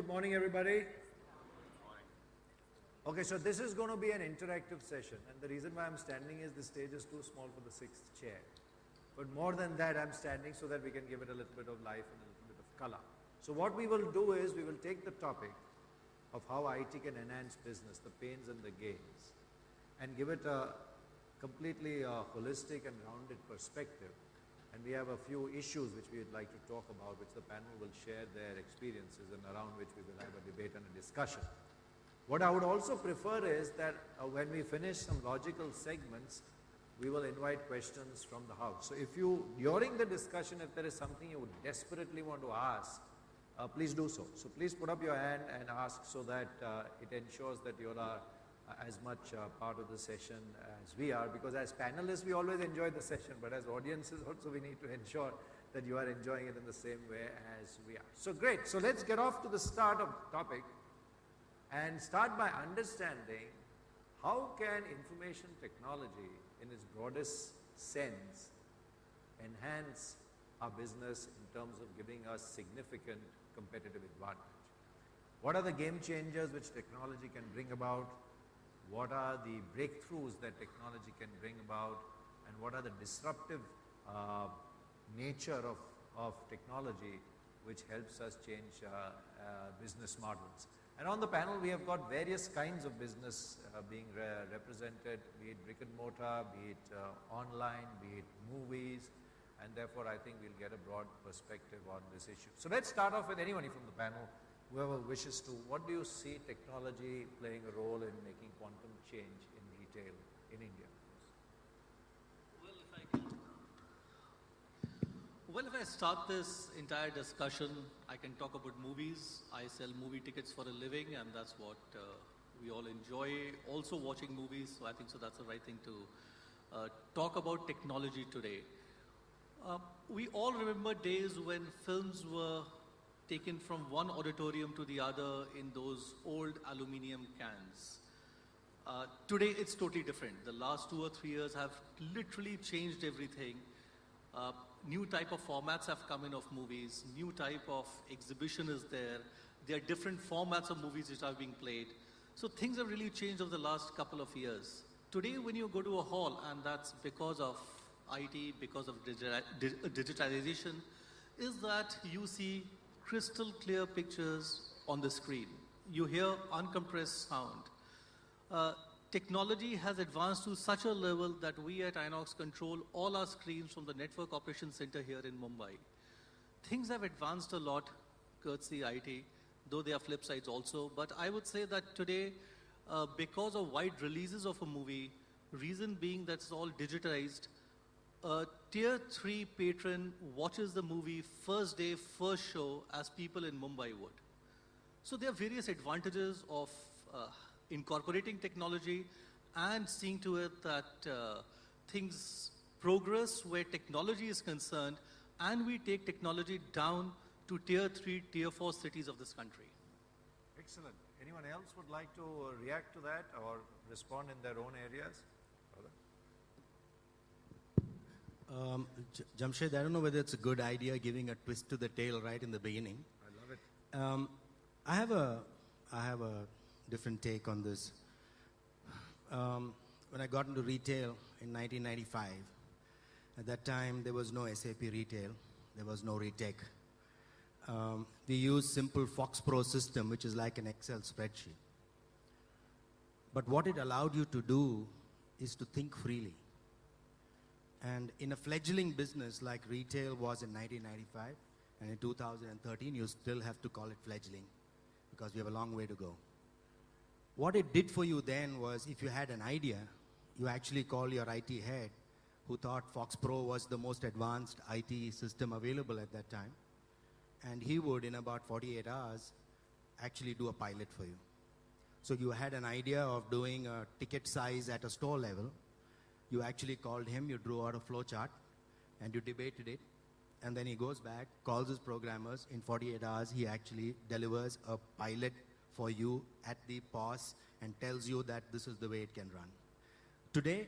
Good morning, everybody. Okay, so this is going to be an interactive session, and the reason why I'm standing is the stage is too small for the sixth chair. But more than that, I'm standing so that we can give it a little bit of life and a little bit of color. So what we will do is we will take the topic of how IT can enhance business, the pains and the gains, and give it a completely holistic and rounded perspective. And we have a few issues which we would like to talk about, which the panel will share their experiences and around which we will have a debate and a discussion. What I would also prefer is that when we finish some logical segments, we will invite questions from the house. So if you, during the discussion, if there is something you would desperately want to ask, please do so. So please put up your hand and ask so that it ensures that you are as much part of the session as we are, because as panelists we always enjoy the session, but as audiences also we need to ensure that you are enjoying it in the same way as we are. So great, so let's get off to the start of the topic and start by understanding how can information technology in its broadest sense enhance our business in terms of giving us significant competitive advantage. What are the game changers which technology can bring about? What are the breakthroughs that technology can bring about? And what are the disruptive nature of technology which helps us change business models? And on the panel we have got various kinds of business being represented, be it brick and mortar, be it online, be it movies, and therefore I think we'll get a broad perspective on this issue. So let's start off with anybody from the panel, whoever wishes to. What do you see technology playing a role in making quantum change in retail in India? Well, if I start this entire discussion, I can talk about movies. I sell movie tickets for a living, and that's what we all enjoy. Also watching movies, so I think that's the right thing to talk about technology today. We all remember days when films were taken from one auditorium to the other in those old aluminium cans. Today it's totally different. The last 2 or 3 years have literally changed everything. New type of formats have come in of movies, new type of exhibition is there. There are different formats of movies which are being played. So things have really changed over the last couple of years. Today when you go to a hall, and that's because of IT, because of digitization, is that you see crystal clear pictures on the screen. You hear uncompressed sound. Technology has advanced to such a level that we at INOX control all our screens from the network operations center here in Mumbai. Things have advanced a lot, courtesy IT, though there are flip sides also. But I would say that today, because of wide releases of a movie, reason being that it's all digitized, a tier 3 patron watches the movie first day, first show as people in Mumbai would. So there are various advantages of incorporating technology and seeing to it that things progress where technology is concerned, and we take technology down to tier 3, tier 4 cities of this country. Excellent. Anyone else would like to react to that or respond in their own areas? Jamshed, I don't know whether it's a good idea giving a twist to the tale right in the beginning. I love it. I have a different take on this. When I got into retail in 1995, at that time there was no SAP retail, there was no ReTech. We used simple FoxPro system, which is like an Excel spreadsheet. But what it allowed you to do is to think freely. And in a fledgling business like retail was in 1995, and in 2013 you still have to call it fledgling because we have a long way to go. What it did for you then was, if you had an idea, you actually call your IT head, who thought FoxPro was the most advanced IT system available at that time, and he would, in about 48 hours, actually do a pilot for you. So you had an idea of doing a ticket size at a store level. You actually called him, you drew out a flow chart, and you debated it, and then he goes back, calls his programmers. In 48 hours, he actually delivers a pilot for you at the POS and tells you that this is the way it can run. Today,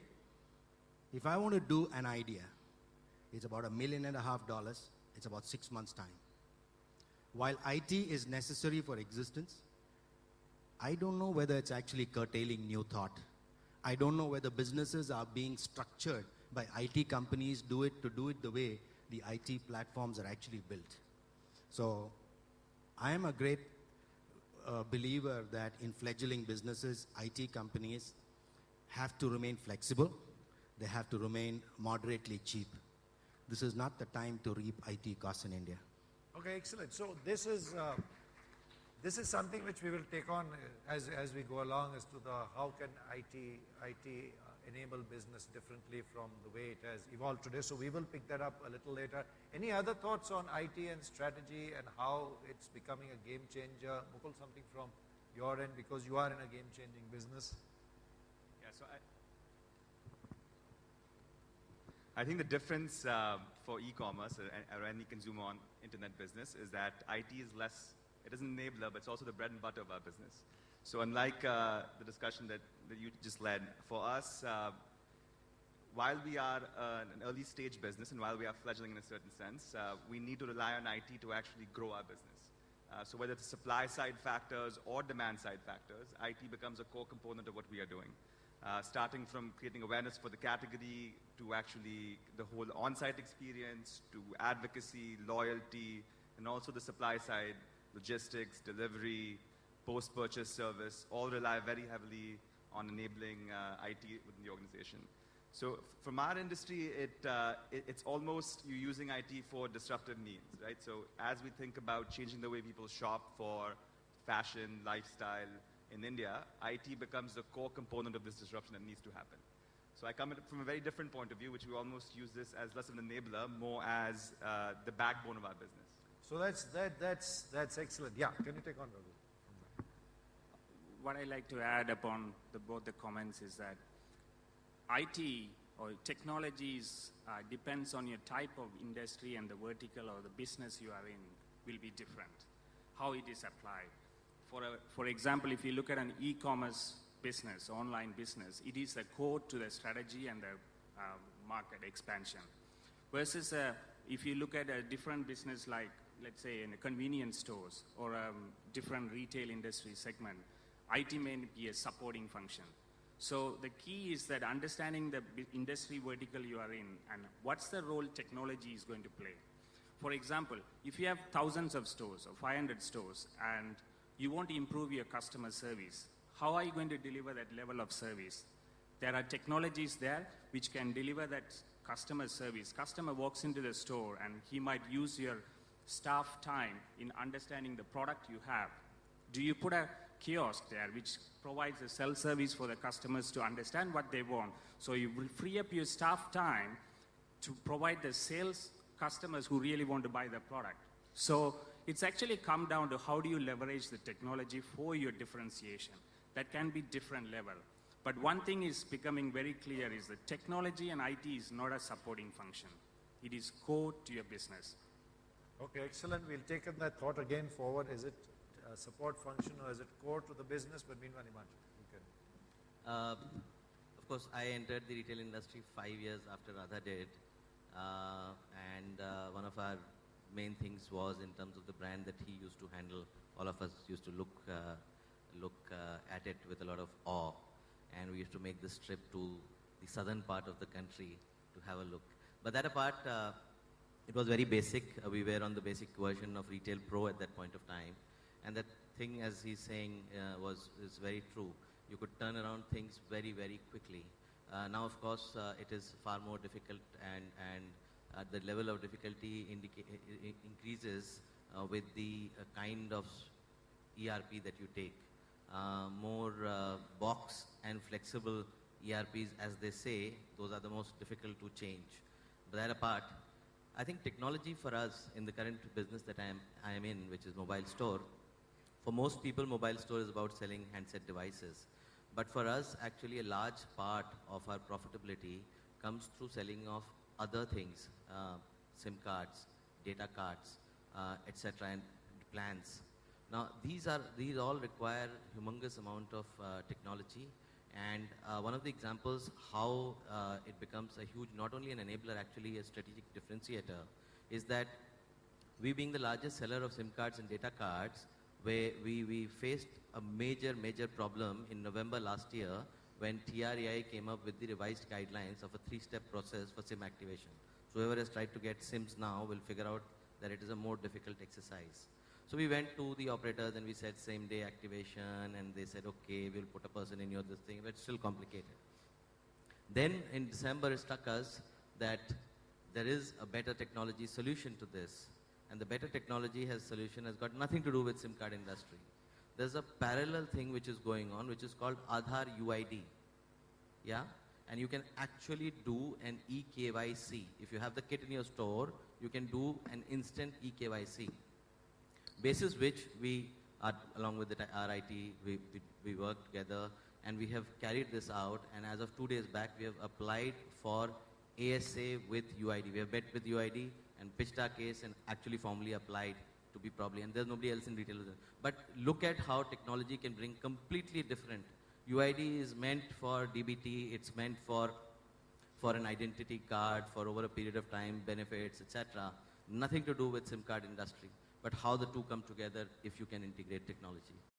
if I want to do an idea, it's about $1.5 million, it's about 6 months' time. while IT is necessary for existence, I don't know whether it's actually curtailing new thought. I don't know whether businesses are being structured by IT companies to do it the way the IT platforms are actually built. So I am a great believer that in fledgling businesses, IT companies have to remain flexible. They have to remain moderately cheap. This is not the time to reap IT costs in India. Okay, excellent. So this is something which we will take on as we go along as to how can IT enable business differently from the way it has evolved today. So we will pick that up a little later. Any other thoughts on IT and strategy and how it's becoming a game changer? Mukul, something from your end, because you are in a game changing business. Yeah, so I think the difference for e-commerce or any consumer on internet business is that IT is less, it is an enabler, but it's also the bread and butter of our business. So unlike the discussion that you just led, for us, while we are an early stage business and while we are fledgling in a certain sense, we need to rely on IT to actually grow our business. So whether it's supply side factors or demand side factors, IT becomes a core component of what we are doing. Starting from creating awareness for the category to actually the whole on-site experience to advocacy, loyalty, and also the supply side, logistics, delivery, post-purchase service, all rely very heavily on enabling IT within the organization. So from our industry, it's almost you using IT for disruptive means, right? So as we think about changing the way people shop for fashion, lifestyle in India, IT becomes the core component of this disruption that needs to happen. So I come at it from a very different point of view, which we almost use this as less of an enabler, more as the backbone of our business. So that's excellent. Yeah, can you take on, Raghu? What I like to add upon both the comments is that IT or technologies depends on your type of industry and the vertical or the business you are in will be different, how it is applied. For example, if you look at an e-commerce business, online business, it is the core to the strategy and the market expansion. Versus if you look at a different business like, let's say, in a convenience stores or a different retail industry segment, IT may be a supporting function. So the key is that understanding the industry vertical you are in and what's the role technology is going to play. For example, if you have thousands of stores or 500 stores and you want to improve your customer service, how are you going to deliver that level of service? There are technologies there which can deliver that customer service. Customer walks into the store and he might use your staff time in understanding the product you have. Do you put a kiosk there which provides a self-service for the customers to understand what they want? So you will free up your staff time to provide the sales customers who really want to buy the product. So it's actually come down to how do you leverage the technology for your differentiation. That can be different level. But one thing is becoming very clear is that technology and IT is not a supporting function. It is core to your business. Okay, excellent. We'll take that thought again forward. Is it a support function or is it core to the business? But meanwhile, Himanshu, you can. Of course, I entered the retail industry 5 years after Radha did. And one of our main things was in terms of the brand that he used to handle. All of us used to look at it with a lot of awe. And we used to make this trip to the southern part of the country to have a look. But that apart, it was very basic. We were on the basic version of Retail Pro at that point of time. And that thing, as he's saying, is very true. You could turn around things very, very quickly. Now, of course, it is far more difficult and the level of difficulty increases with the kind of ERP that you take. More box and flexible ERPs, as they say, those are the most difficult to change. But that apart, I think technology for us in the current business that I am in, which is mobile store, for most people, mobile store is about selling handset devices. But for us, actually, a large part of our profitability comes through selling of other things, SIM cards, data cards, etc., and plans. Now, these all require humongous amount of technology. And one of the examples how it becomes a huge, not only an enabler, actually a strategic differentiator, is that we being the largest seller of SIM cards and data cards, where we faced a major problem in November last year when TRAI came up with the revised guidelines of a 3-step process for SIM activation. So whoever has tried to get SIMs now will figure out that it is a more difficult exercise. So we went to the operators and we said same day activation, and they said, okay, we'll put a person in your this thing, but it's still complicated. Then in December it struck us that there is a better technology solution to this. And the better technology solution has got nothing to do with SIM card industry. There's a parallel thing which is going on, which is called Aadhaar UID. Yeah? And you can actually do an eKYC. If you have the kit in your store, you can do an instant eKYC. Basis which we are, along with our IT, we work together and we have carried this out, and as of 2 days back, we have applied for ASA with UID. We have met with UID and pitched our case and actually formally applied to be probably, and there's nobody else in retail. But look at how technology can bring completely different. UID is meant for DBT, it's meant for an identity card, for over a period of time, benefits, etc. Nothing to do with SIM card industry, but how the two come together if you can integrate technology.